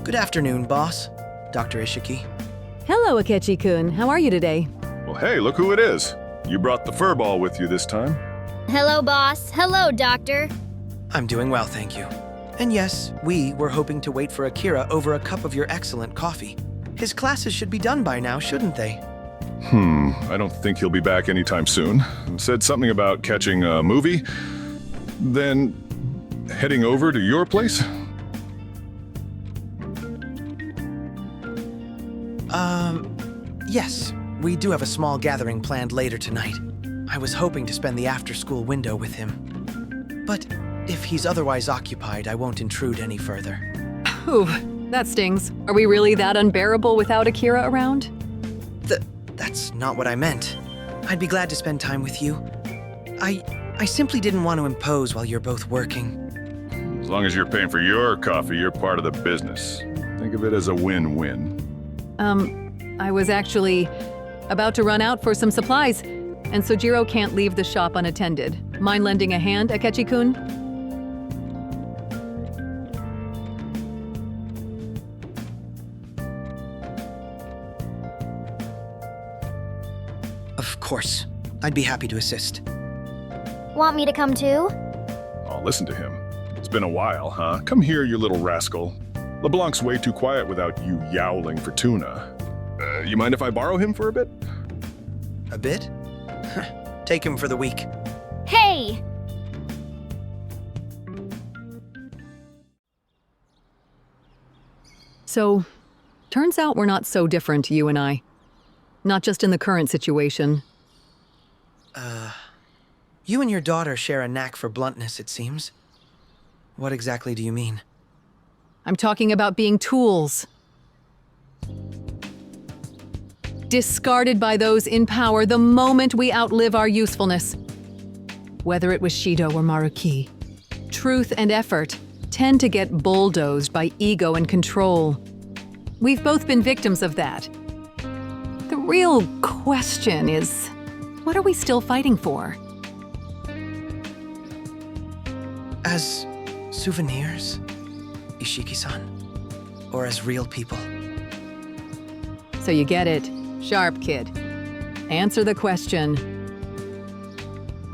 Good afternoon, boss. Dr. Ishiki. Hello, Akechi-kun. How are you today? Well, hey, look who it is. You brought the furball with you this time. Hello, boss. Hello, doctor. I'm doing well, thank you. And yes, we were hoping to wait for Akira over a cup of your excellent coffee. His classes should be done by now, shouldn't they? I don't think he'll be back anytime soon. Said something about catching a movie, then heading over to your place? Yes. We do have a small gathering planned later tonight. I was hoping to spend the after-school window with him. But if he's otherwise occupied, I won't intrude any further. Ooh, that stings. Are we really that unbearable without Akira around? That's not what I meant. I'd be glad to spend time with you. I simply didn't want to impose while you're both working. As long as you're paying for your coffee, you're part of the business. Think of it as a win-win. I was actually about to run out for some supplies, and Sojiro can't leave the shop unattended. Mind lending a hand, Akechi-kun? Of course. I'd be happy to assist. Want me to come too? Oh, listen to him. It's been a while, huh? Come here, you little rascal. Leblanc's way too quiet without you yowling for tuna. You mind if I borrow him for a bit? A bit? Take him for the week. Hey! So, turns out we're not so different, you and I. Not just in the current situation. You and your daughter share a knack for bluntness, it seems. What exactly do you mean? I'm talking about being tools. Discarded by those in power the moment we outlive our usefulness. Whether it was Shido or Maruki, truth and effort tend to get bulldozed by ego and control. We've both been victims of that. The real question is, what are we still fighting for? As souvenirs, Ishiki-san? Or as real people? So you get it. Sharp, kid. Answer the question.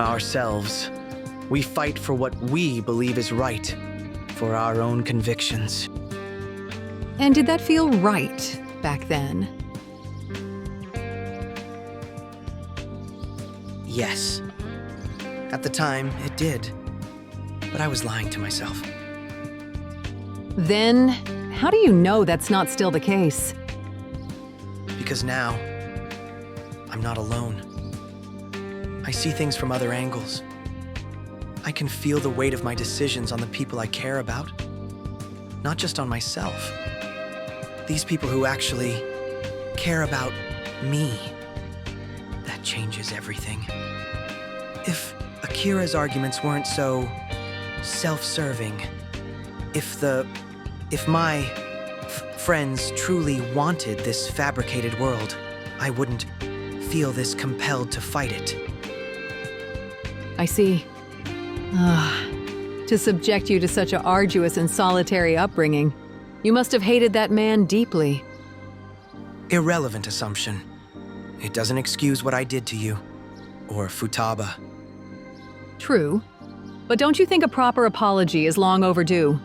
Ourselves. We fight for what we believe is right, for our own convictions. And did that feel right back then? Yes. At the time, it did. But I was lying to myself. Then, how do you know that's not still the case? Because now, I'm not alone. I see things from other angles. I can feel the weight of my decisions on the people I care about. Not just on myself. These people who actually care about me. That changes everything. If Akira's arguments weren't so self-serving, if my friends truly wanted this fabricated world, I wouldn't feel this compelled to fight it. I see. To subject you to such an arduous and solitary upbringing, you must have hated that man deeply. Irrelevant assumption. It doesn't excuse what I did to you. Or Futaba. True. But don't you think a proper apology is long overdue?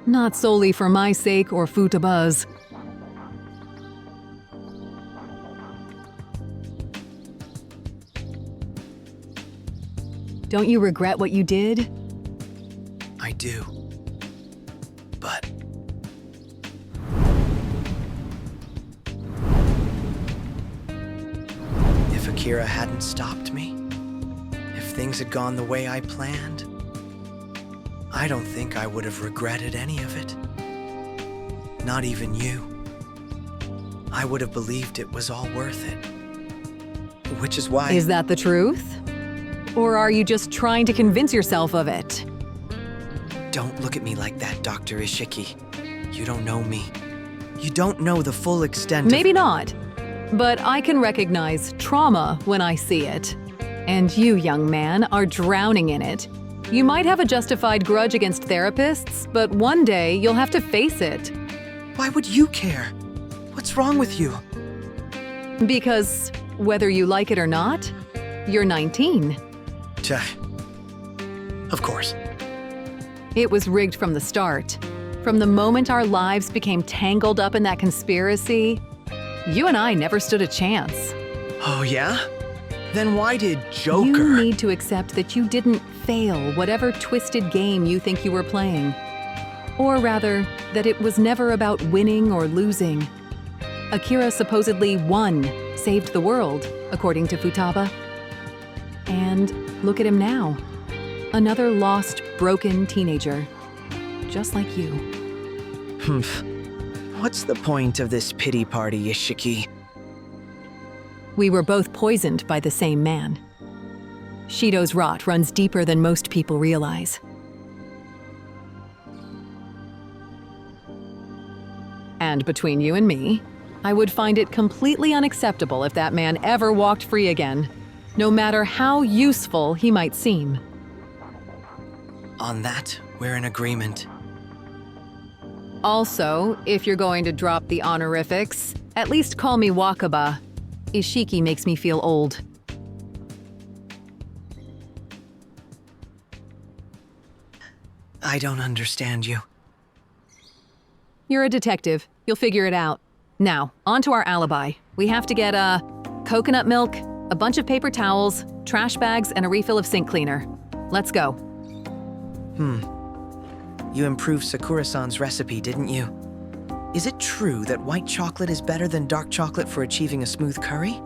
Not solely for my sake or Futaba's. Don't you regret what you did? I do. But if Akira hadn't stopped me, if things had gone the way I planned, I don't think I would have regretted any of it. Not even you. I would have believed it was all worth it. Which is why— Is that the truth? Or are you just trying to convince yourself of it? Don't look at me like that, Dr. Ishiki. You don't know me. You don't know the full extent Maybe not. But I can recognize trauma when I see it. And you, young man, are drowning in it. You might have a justified grudge against therapists, but one day you'll have to face it. Why would you care? What's wrong with you? Because whether you like it or not, you're 19. Of course. It was rigged from the start. From the moment our lives became tangled up in that conspiracy, you and I never stood a chance. Oh, yeah? Then why did Joker... You need to accept that you didn't fail whatever twisted game you think you were playing. Or rather, that it was never about winning or losing. Akira supposedly won, saved the world, according to Futaba. And look at him now. Another lost, broken teenager. Just like you. What's the point of this pity party, Ishiki? We were both poisoned by the same man. Shido's rot runs deeper than most people realize. And between you and me, I would find it completely unacceptable if that man ever walked free again, no matter how useful he might seem. On that, we're in agreement. Also, if you're going to drop the honorifics, at least call me Wakaba. Ishiki makes me feel old. I don't understand you. You're a detective. You'll figure it out. Now, on to our alibi. We have to get coconut milk, a bunch of paper towels, trash bags, and a refill of sink cleaner. Let's go. You improved Sakura-san's recipe, didn't you? Is it true that white chocolate is better than dark chocolate for achieving a smooth curry?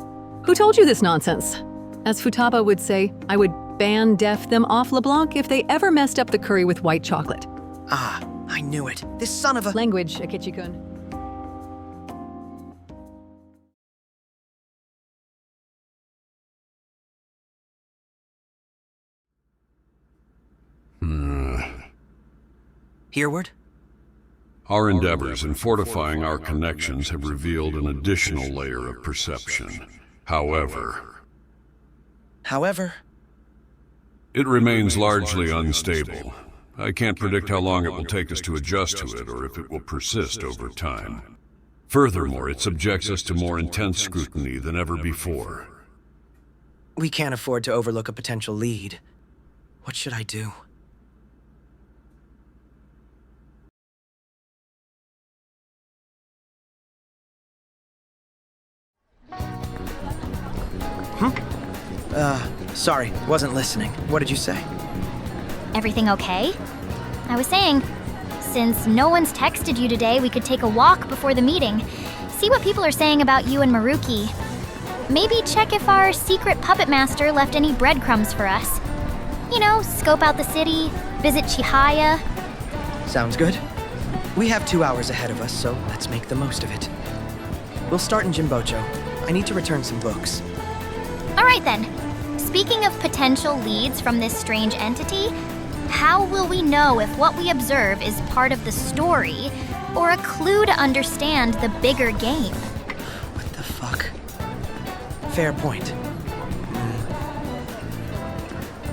Who told you this nonsense? As Futaba would say, I would ban deaf them off Leblanc if they ever messed up the curry with white chocolate. Ah, I knew it. This son of a... Language, Akechi-kun. Hereward? Our endeavors in fortifying our connections have revealed an additional layer of perception. However, it remains largely unstable. I can't predict how long it will take us to adjust to it or if it will persist over time. Furthermore, it subjects us to more intense scrutiny than ever before. We can't afford to overlook a potential lead. What should I do? Sorry, wasn't listening. What did you say? Everything okay? I was saying, since no one's texted you today, we could take a walk before the meeting. See what people are saying about you and Maruki. Maybe check if our secret puppet master left any breadcrumbs for us. You know, scope out the city, visit Chihaya. Sounds good. We have 2 hours ahead of us, so let's make the most of it. We'll start in Jinbocho. I need to return some books. All right then. Speaking of potential leads from this strange entity, how will we know if what we observe is part of the story or a clue to understand the bigger game? What the fuck? Fair point.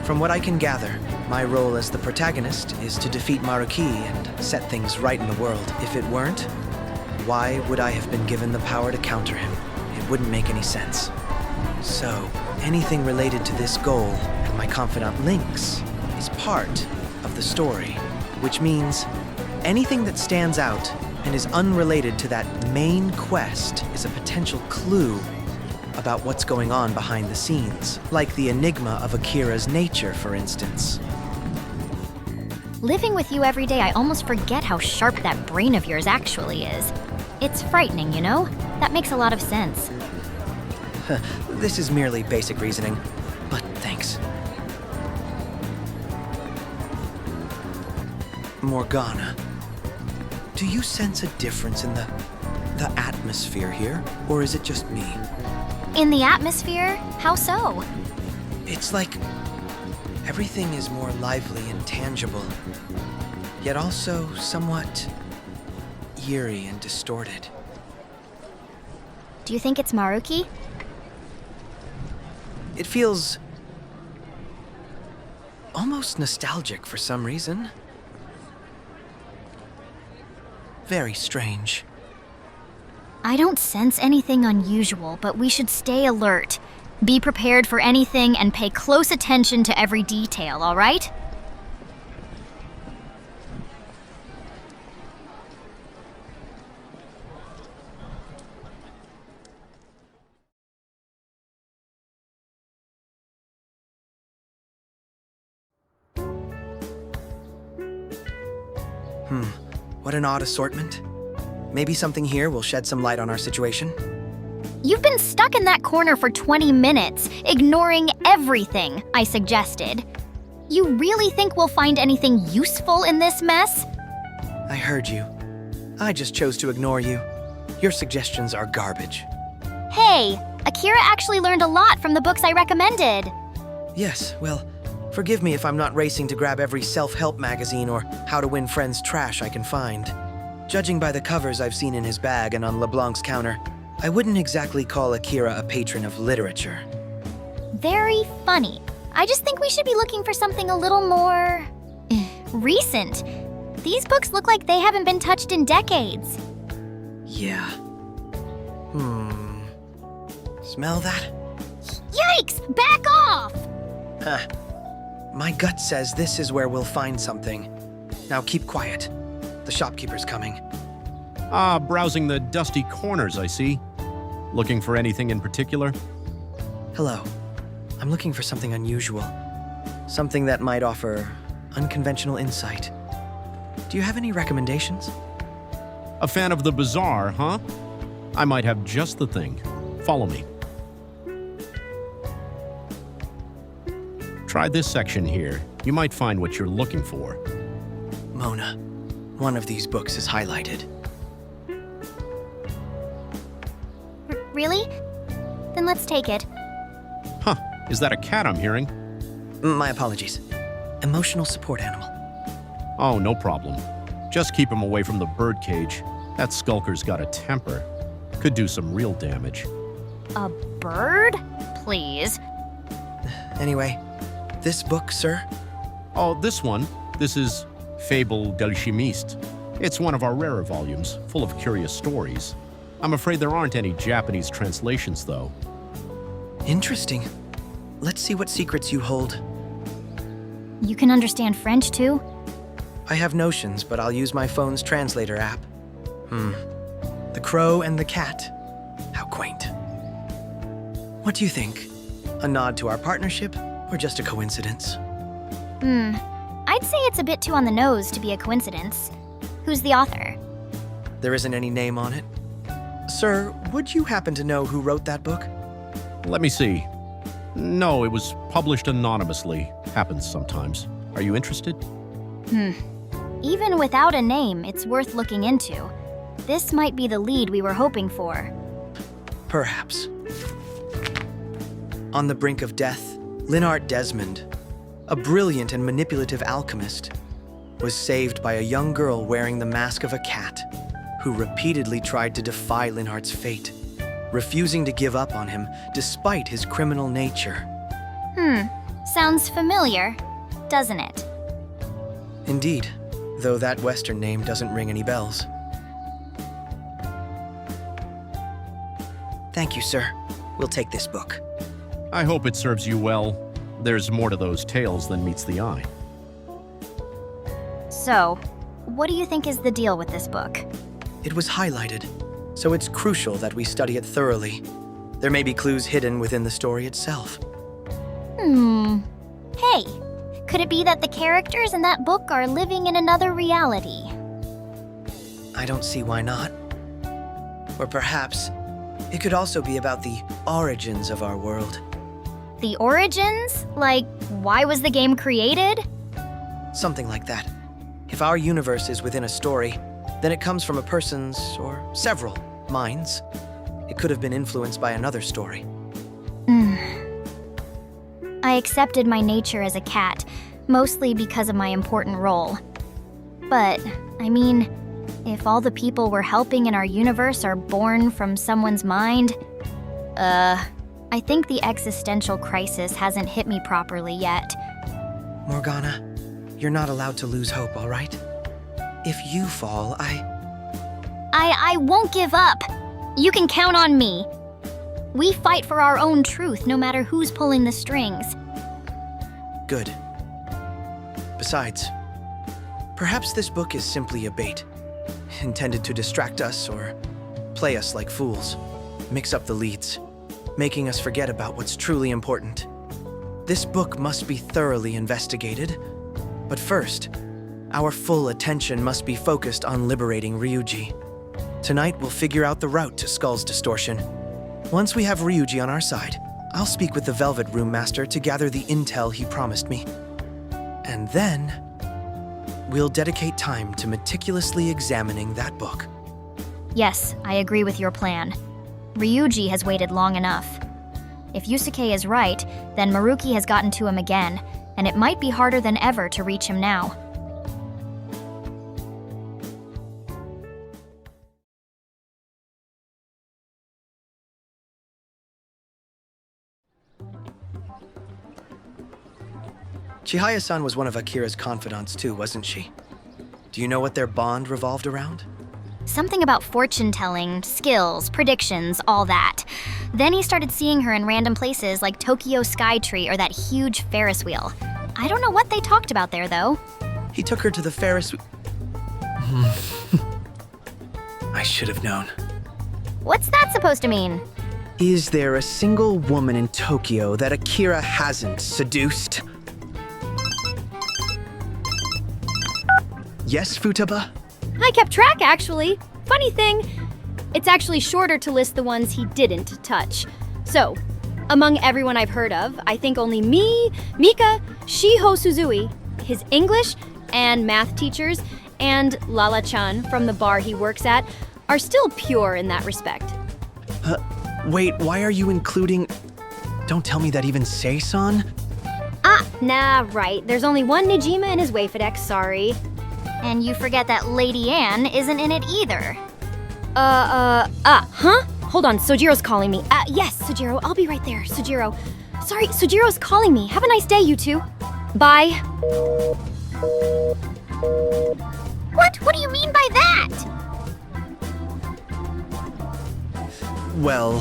From what I can gather, my role as the protagonist is to defeat Maruki and set things right in the world. If it weren't, why would I have been given the power to counter him? It wouldn't make any sense. So, anything related to this goal and my Confidant links is part of the story, which means anything that stands out and is unrelated to that main quest is a potential clue about what's going on behind the scenes, like the enigma of Akira's nature, for instance. Living with you every day, I almost forget how sharp that brain of yours actually is. It's frightening, you know? That makes a lot of sense. This is merely basic reasoning, but thanks. Morgana, do you sense a difference in the atmosphere here, or is it just me? In the atmosphere? How so? It's like everything is more lively and tangible, yet also somewhat eerie and distorted. Do you think it's Maruki? It feels almost nostalgic for some reason. Very strange. I don't sense anything unusual, but we should stay alert. Be prepared for anything and pay close attention to every detail, all right? What an odd assortment. Maybe something here will shed some light on our situation. You've been stuck in that corner for 20 minutes, ignoring everything I suggested. You really think we'll find anything useful in this mess? I heard you. I just chose to ignore you. Your suggestions are garbage. Hey, Akira actually learned a lot from the books I recommended. Yes, well, forgive me if I'm not racing to grab every self-help magazine or how to win friends trash I can find. Judging by the covers I've seen in his bag and on Leblanc's counter, I wouldn't exactly call Akira a patron of literature. Very funny. I just think we should be looking for something a little more recent. These books look like they haven't been touched in decades. Yeah. Smell that? Yikes! Back off! My gut says this is where we'll find something. Now keep quiet. The shopkeeper's coming. Browsing the dusty corners, I see. Looking for anything in particular? Hello. I'm looking for something unusual. Something that might offer unconventional insight. Do you have any recommendations? A fan of the bizarre, huh? I might have just the thing. Follow me. Try this section here. You might find what you're looking for. Mona, one of these books is highlighted. Really? Then let's take it. Huh, is that a cat I'm hearing? My apologies. Emotional support animal. Oh, no problem. Just keep him away from the birdcage. That skulker's got a temper. Could do some real damage. A bird? Please. Anyway, this book, sir? Oh, this one. This is Fable d'Alchimiste. It's one of our rarer volumes, full of curious stories. I'm afraid there aren't any Japanese translations, though. Interesting. Let's see what secrets you hold. You can understand French, too? I have notions, but I'll use my phone's translator app. The crow and the cat. How quaint. What do you think? A nod to our partnership, or just a coincidence? I'd say it's a bit too on the nose to be a coincidence. Who's the author? There isn't any name on it. Sir, would you happen to know who wrote that book? Let me see. No, it was published anonymously. Happens sometimes. Are you interested? Even without a name, it's worth looking into. This might be the lead we were hoping for. Perhaps. On the brink of death, Linhart Desmond, a brilliant and manipulative alchemist, was saved by a young girl wearing the mask of a cat, who repeatedly tried to defy Linhart's fate, refusing to give up on him despite his criminal nature. Sounds familiar, doesn't it? Indeed, though that Western name doesn't ring any bells. Thank you, sir. We'll take this book. I hope it serves you well. There's more to those tales than meets the eye. So, what do you think is the deal with this book? It was highlighted, so it's crucial that we study it thoroughly. There may be clues hidden within the story itself. Hey, could it be that the characters in that book are living in another reality? I don't see why not. Or perhaps, it could also be about the origins of our world. The origins? Like, why was the game created? Something like that. If our universe is within a story, then it comes from a person's, or several, minds. It could have been influenced by another story. I accepted my nature as a cat, mostly because of my important role. But, I mean, if all the people we're helping in our universe are born from someone's mind, I think the existential crisis hasn't hit me properly yet. Morgana, you're not allowed to lose hope, all right? If you fall, I won't give up. You can count on me. We fight for our own truth, no matter who's pulling the strings. Good. Besides, perhaps this book is simply a bait, intended to distract us or play us like fools, mix up the leads, making us forget about what's truly important. This book must be thoroughly investigated, but first, our full attention must be focused on liberating Ryuji. Tonight, we'll figure out the route to Skull's distortion. Once we have Ryuji on our side, I'll speak with the Velvet Room Master to gather the intel he promised me. And then, we'll dedicate time to meticulously examining that book. Yes, I agree with your plan. Ryuji has waited long enough. If Yusuke is right, then Maruki has gotten to him again, and it might be harder than ever to reach him now. Chihaya-san was one of Akira's confidants too, wasn't she? Do you know what their bond revolved around? Something about fortune-telling, skills, predictions, all that. Then he started seeing her in random places like Tokyo Skytree or that huge Ferris wheel. I don't know what they talked about there, though. He took her to the Ferris wheel. I should have known. What's that supposed to mean? Is there a single woman in Tokyo that Akira hasn't seduced? Yes, Futaba? I kept track, actually. Funny thing, it's actually shorter to list the ones he didn't touch. So, among everyone I've heard of, I think only me, Mika, Shiho Suzui, his English and math teachers, and Lala-chan from the bar he works at are still pure in that respect. Wait, why are you including... Don't tell me that even Sei-san? Nah, right. There's only one Nijima in his Waifedex, sorry. And you forget that Lady Anne isn't in it either. Huh? Hold on, Sojiro's calling me. Yes, Sojiro, I'll be right there, Sojiro. Sorry, Sojiro's calling me. Have a nice day, you two. Bye. What do you mean by that? Well...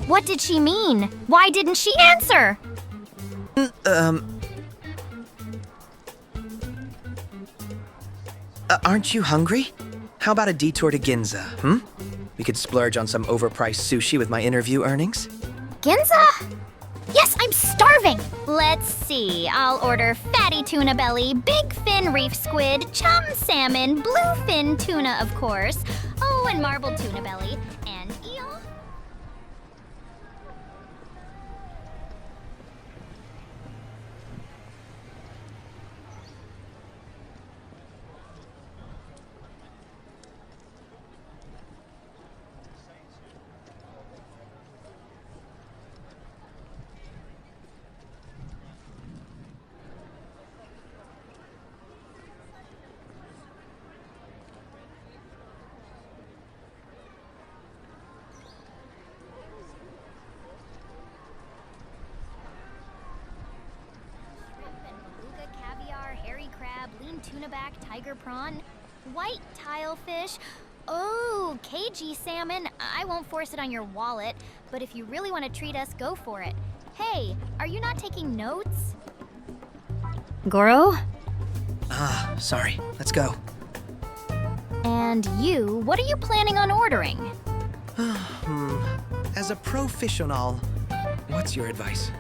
What did she mean? Why didn't she answer? Aren't you hungry? How about a detour to Ginza, We could splurge on some overpriced sushi with my interview earnings. Ginza? Yes, I'm starving! Let's see, I'll order fatty tuna belly, big fin reef squid, chum salmon, bluefin tuna, of course. Oh, and marbled tuna belly, and eel. Tuna back, tiger prawn, white tilefish. Oh, cagey salmon. I won't force it on your wallet, but if you really want to treat us, go for it. Hey, are you not taking notes? Goro? Sorry. Let's go. And you, what are you planning on ordering? As a professional, what's your advice?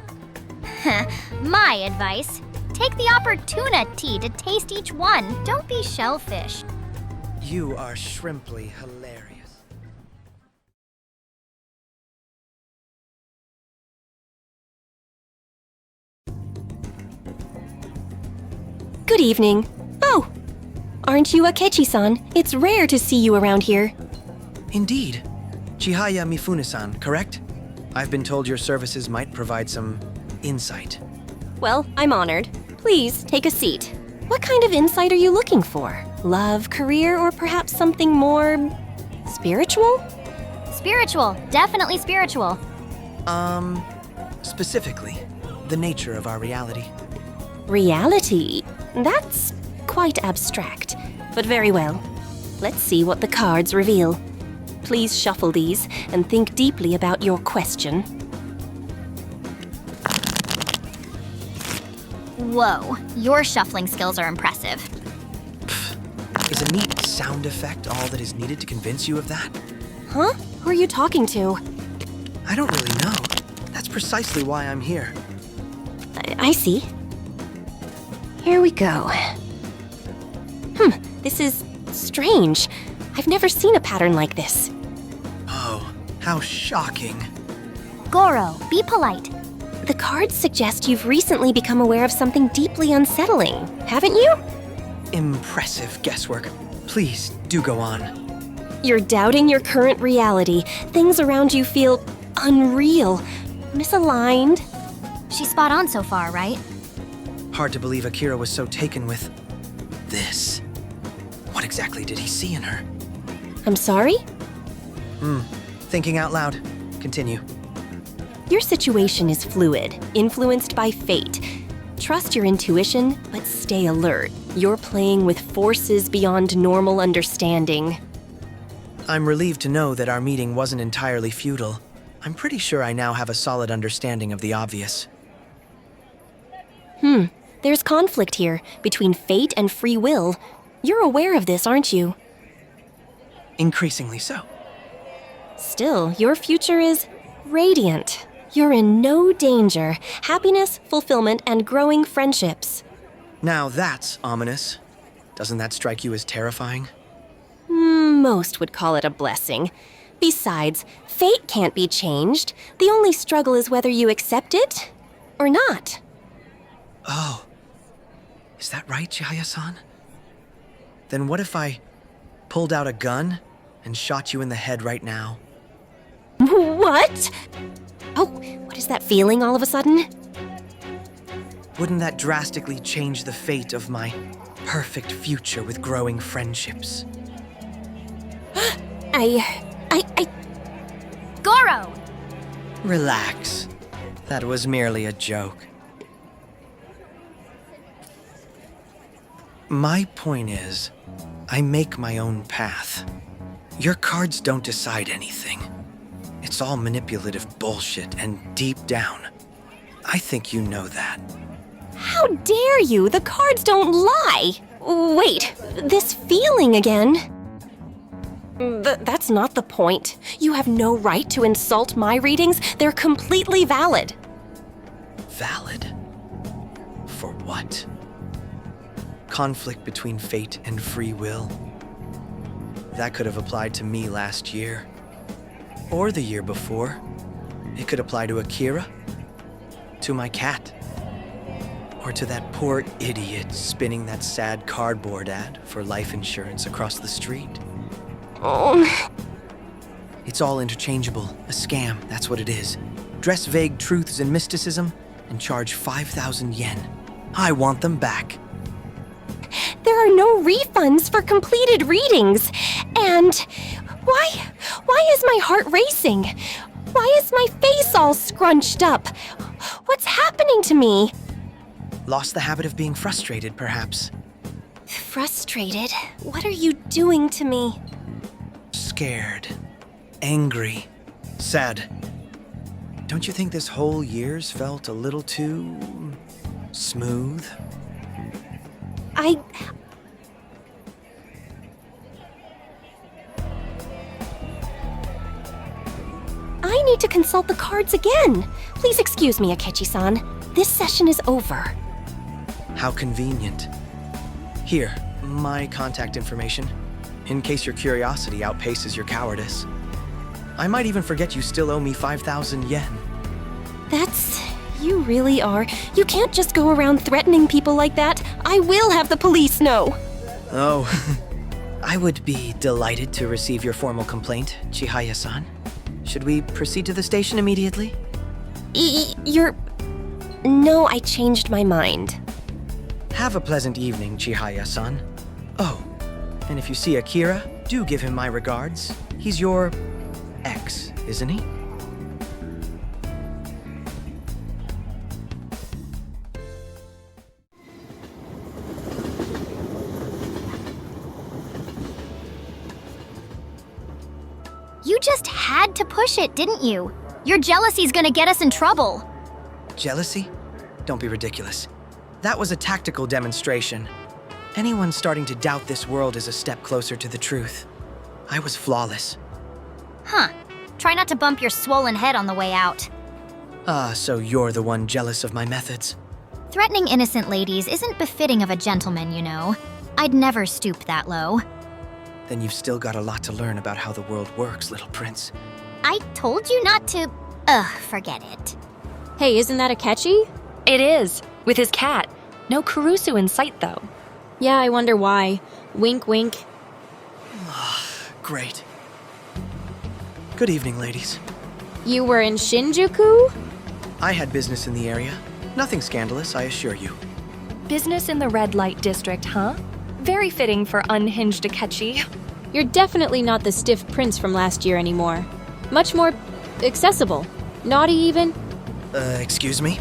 My advice. Take the opportunity to taste each one. Don't be shellfish. You are shrimply hilarious. Good evening. Oh, aren't you Akechi-san? It's rare to see you around here. Indeed. Chihaya Mifune-san, correct? I've been told your services might provide some insight. Well, I'm honored. Please, take a seat. What kind of insight are you looking for? Love, career, or perhaps something more... spiritual? Spiritual. Definitely spiritual. Specifically, the nature of our reality. Reality? That's quite abstract, but very well. Let's see what the cards reveal. Please shuffle these and think deeply about your question. Whoa, your shuffling skills are impressive. Is a neat sound effect all that is needed to convince you of that? Huh? Who are you talking to? I don't really know. That's precisely why I'm here. I see. Here we go. This is strange. I've never seen a pattern like this. Oh, how shocking. Goro, be polite. The cards suggest you've recently become aware of something deeply unsettling, haven't you? Impressive guesswork. Please, do go on. You're doubting your current reality. Things around you feel unreal, misaligned. She's spot on so far, right? Hard to believe Akira was so taken with this. What exactly did he see in her? I'm sorry? Thinking out loud. Continue. Your situation is fluid, influenced by fate. Trust your intuition, but stay alert. You're playing with forces beyond normal understanding. I'm relieved to know that our meeting wasn't entirely futile. I'm pretty sure I now have a solid understanding of the obvious. There's conflict here between fate and free will. You're aware of this, aren't you? Increasingly so. Still, your future is radiant. You're in no danger. Happiness, fulfillment, and growing friendships. Now that's ominous. Doesn't that strike you as terrifying? Most would call it a blessing. Besides, fate can't be changed. The only struggle is whether you accept it or not. Oh. Is that right, Chihaya-san? Then what if I pulled out a gun and shot you in the head right now? What? Oh, what is that feeling all of a sudden? Wouldn't that drastically change the fate of my perfect future with growing friendships? Goro! Relax. That was merely a joke. My point is, I make my own path. Your cards don't decide anything. It's all manipulative bullshit, and deep down, I think you know that. How dare you? The cards don't lie. Wait, this feeling again? That's not the point. You have no right to insult my readings. They're completely valid. Valid? For what? Conflict between fate and free will? That could have applied to me last year. Or the year before. It could apply to Akira. To my cat. Or to that poor idiot spinning that sad cardboard ad for life insurance across the street. Oh. It's all interchangeable. A scam, that's what it is. Dress vague truths in mysticism and charge 5,000 yen. I want them back. There are no refunds for completed readings. And why is my heart racing? Why is my face all scrunched up? What's happening to me? Lost the habit of being frustrated, perhaps. Frustrated? What are you doing to me? Scared. Angry. Sad. Don't you think this whole year's felt a little too smooth? I need to consult the cards again. Please excuse me, Akechi-san. This session is over. How convenient. Here, my contact information, in case your curiosity outpaces your cowardice. I might even forget you still owe me 5,000 yen. You really are. You can't just go around threatening people like that. I will have the police know. Oh, I would be delighted to receive your formal complaint, Chihaya-san. Should we proceed to the station immediately? No, I changed my mind. Have a pleasant evening, Chihaya-san. Oh, and if you see Akira, do give him my regards. He's your ex, isn't he? You just had to push it, didn't you? Your jealousy's gonna get us in trouble. Jealousy? Don't be ridiculous. That was a tactical demonstration. Anyone starting to doubt this world is a step closer to the truth. I was flawless. Huh. Try not to bump your swollen head on the way out. Ah, so you're the one jealous of my methods. Threatening innocent ladies isn't befitting of a gentleman, you know. I'd never stoop that low. Then you've still got a lot to learn about how the world works, little prince. I told you not to... forget it. Hey, isn't that Akechi? It is, with his cat. No Kurisu in sight, though. Yeah, I wonder why. Wink, wink. Great. Good evening, ladies. You were in Shinjuku? I had business in the area. Nothing scandalous, I assure you. Business in the red light district, huh? Very fitting for unhinged Akechi. You're definitely not the stiff prince from last year anymore. Much more accessible. Naughty, even. Excuse me?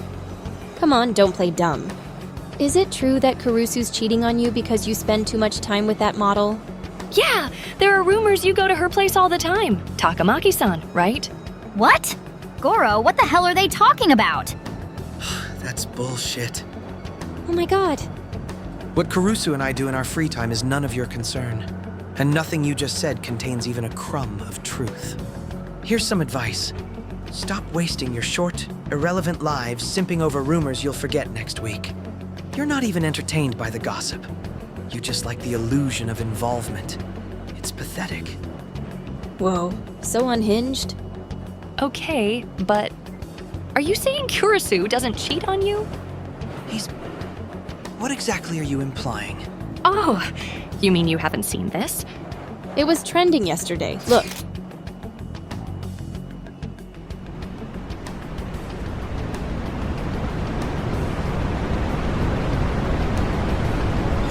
Come on, don't play dumb. Is it true that Kurisu's cheating on you because you spend too much time with that model? Yeah, there are rumors you go to her place all the time. Takamaki-san, right? What? Goro, what the hell are they talking about? That's bullshit. Oh my god. What Kurisu and I do in our free time is none of your concern. And nothing you just said contains even a crumb of truth. Here's some advice. Stop wasting your short, irrelevant lives simping over rumors you'll forget next week. You're not even entertained by the gossip. You just like the illusion of involvement. It's pathetic. Whoa, so unhinged? Okay, but are you saying Kurisu doesn't cheat on you? What exactly are you implying? Oh, you mean you haven't seen this? It was trending yesterday. Look. Is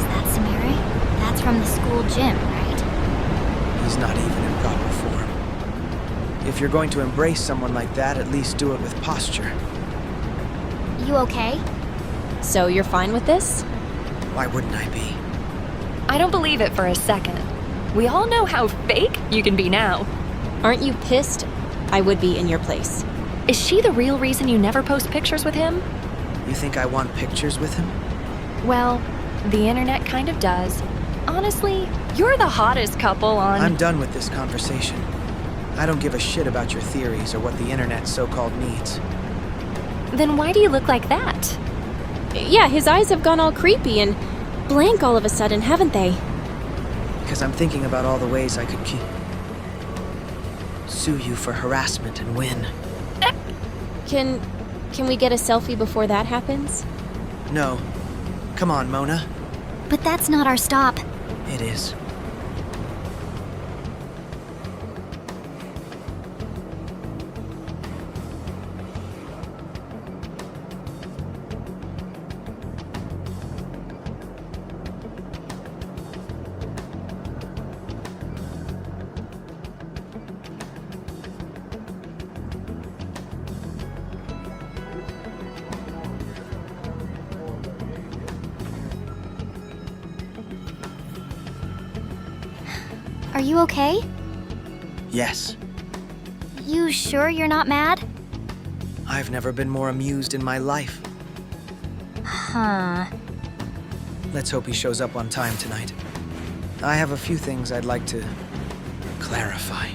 that Samiri? That's from the school gym, right? He's not even in proper form. If you're going to embrace someone like that, at least do it with posture. You okay? So you're fine with this? Why wouldn't I be? I don't believe it for a second. We all know how fake you can be now. Aren't you pissed? I would be in your place. Is she the real reason you never post pictures with him? You think I want pictures with him? Well, the internet kind of does. Honestly, you're the hottest couple on... I'm done with this conversation. I don't give a shit about your theories or what the internet so-called needs. Then why do you look like that? Yeah, his eyes have gone all creepy and blank all of a sudden, haven't they? Because I'm thinking about all the ways I could sue you for harassment and win. Can we get a selfie before that happens? No. Come on, Mona. But that's not our stop. It is. Are you okay? Yes. You sure you're not mad? I've never been more amused in my life. Huh. Let's hope he shows up on time tonight. I have a few things I'd like to clarify.